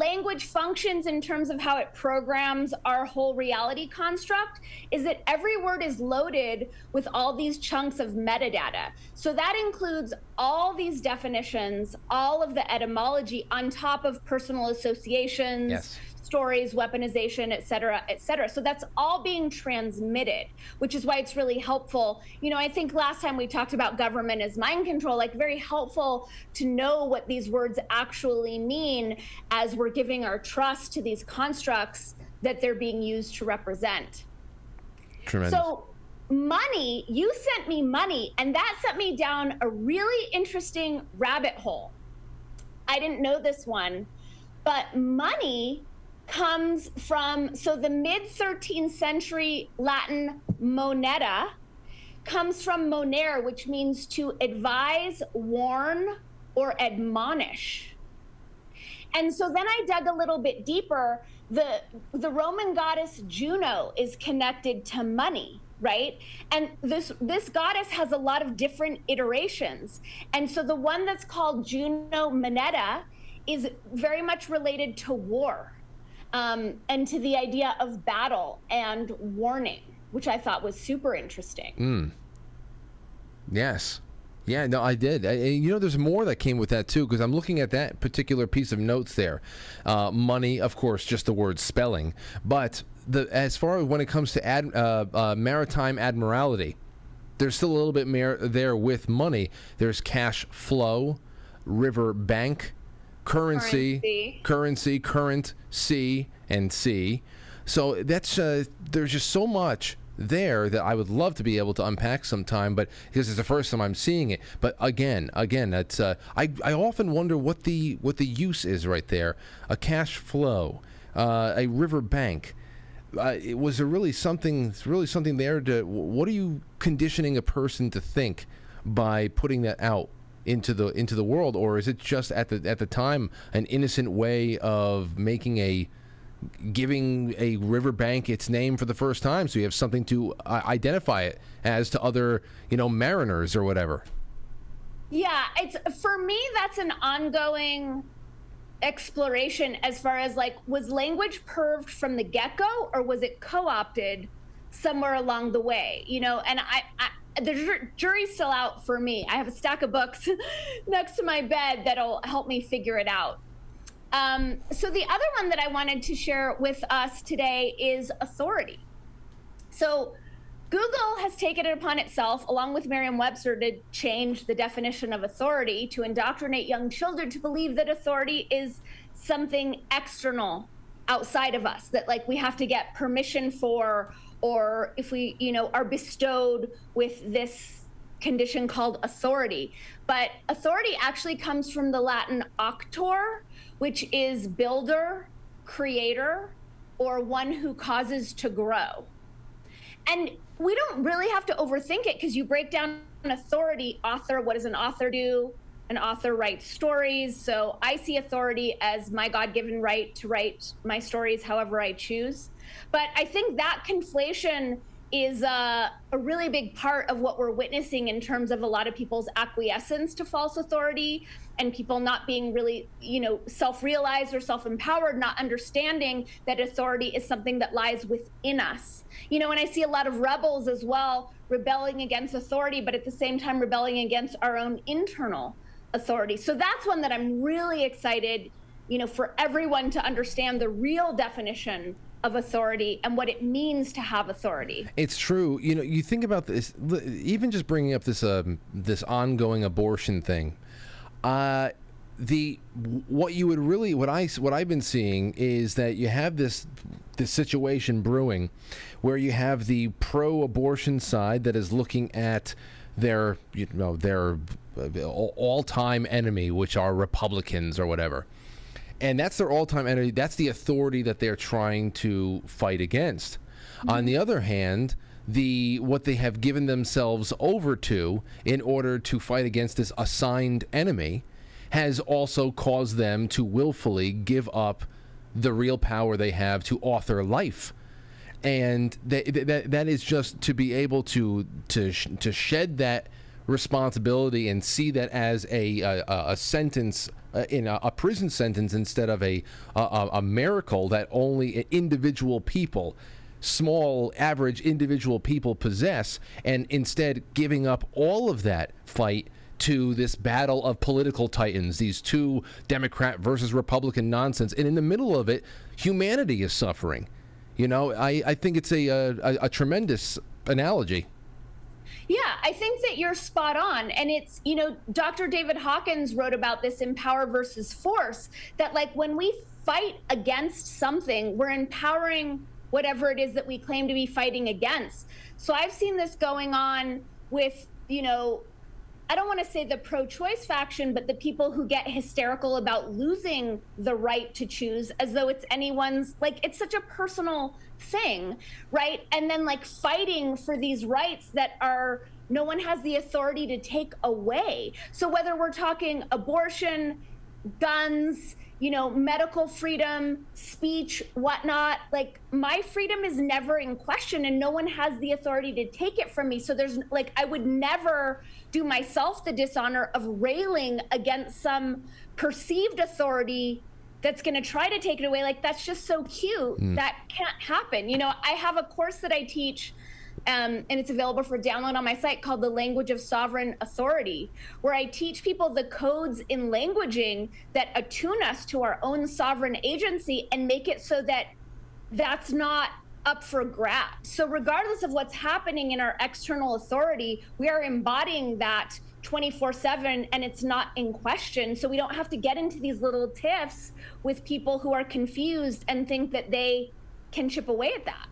language functions in terms of how it programs our whole reality construct is that every word is loaded with all these chunks of metadata. So that includes all these definitions, all of the etymology on top of personal associations, Yes. stories, weaponization, et cetera, et cetera. So that's all being transmitted, which is why it's really helpful. I think last time we talked about government as mind control, like very helpful to know what these words actually mean as we're giving our trust to these constructs that they're being used to represent. Tremendous. So money, you sent me money, and that sent me down a really interesting rabbit hole. I didn't know this one, but money comes from, so the mid-13th century Latin moneta comes from monere, which means to advise, warn, or admonish. And so then I dug a little bit deeper. The Roman goddess Juno is connected to money, right? And this goddess has a lot of different iterations. And so the one that's called Juno Moneta is very much related to war. And to the idea of battle and warning, which I thought was super interesting. Yes. Yeah, no, I did. There's more that came with that, too, because I'm looking at that particular piece of notes there. Money, of course, just the word spelling. But as far as when it comes to maritime admiralty, there's still a little bit more there with money. There's cash flow, river bank, currency, current, sea, and sea. So that's there's just so much there that I would love to be able to unpack sometime, but because it's the first time I'm seeing it. But again, that's I often wonder what the use is right there. A cash flow, a river bank. Was there really something there to? What are you conditioning a person to think by putting that out into the world, or is it just at the time an innocent way of giving a riverbank its name for the first time, so you have something to identify it as to other mariners or whatever? Yeah, for me that's an ongoing exploration as far as was language perved from the get-go, or was it co-opted somewhere along the way? And the jury's still out for me. I have a stack of books next to my bed that'll help me figure it out. So the other one that I wanted to share with us today is authority. So Google has taken it upon itself, along with Merriam-Webster, to change the definition of authority to indoctrinate young children to believe that authority is something external outside of us, that we have to get permission for, or if we, are bestowed with this condition called authority. But authority actually comes from the Latin auctor, which is builder, creator, or one who causes to grow. And we don't really have to overthink it, because you break down an authority, author, what does an author do? An author writes stories. So I see authority as my God-given right to write my stories however I choose. But I think that conflation is a really big part of what we're witnessing in terms of a lot of people's acquiescence to false authority, and people not being really, self-realized or self-empowered, not understanding that authority is something that lies within us. And I see a lot of rebels as well, rebelling against authority, but at the same time rebelling against our own internal authority. So that's one that I'm really excited, for everyone to understand the real definition of authority and what it means to have authority. It's true. You think about this, even just bringing up this this ongoing abortion thing. What I've been seeing is that you have this situation brewing, where you have the pro-abortion side that is looking at their all-time enemy, which are Republicans or whatever. And that's their all-time enemy. That's the authority that they're trying to fight against. Mm-hmm. On the other hand, what they have given themselves over to in order to fight against this assigned enemy has also caused them to willfully give up the real power they have to author life. And that is just to be able to shed that responsibility and see that as a sentence in a prison sentence instead of a miracle that only individual people, small average individual people possess, and instead giving up all of that fight to this battle of political titans, these two Democrat versus Republican nonsense. And in the middle of it, humanity is suffering. You know, I think it's a tremendous analogy. Yeah, I think that you're spot on. And it's, you know, Dr. David Hawkins wrote about this in Power versus Force, that like when we fight against something, we're empowering whatever it is that we claim to be fighting against. So I've seen this going on with, you know, I don't want to say the pro-choice faction, but the people who get hysterical about losing the right to choose as though it's anyone's, like, it's such a personal thing, right? And then like fighting for these rights that are, no one has the authority to take away. So whether we're talking abortion, guns, you know, medical freedom, speech, whatnot, like my freedom is never in question and no one has the authority to take it from me. So there's like, I would never do myself the dishonor of railing against some perceived authority that's going to try to take it away. Like, that's just so cute. That can't happen. You know, I have a course that I teach and it's available for download on my site called The Language of Sovereign Authority, where I teach people the codes in languaging that attune us to our own sovereign agency and make it so that that's not up for grabs. So regardless of what's happening in our external authority, we are embodying that 24/7 and it's not in question. So we don't have to get into these little tiffs with people who are confused and think that they can chip away at that.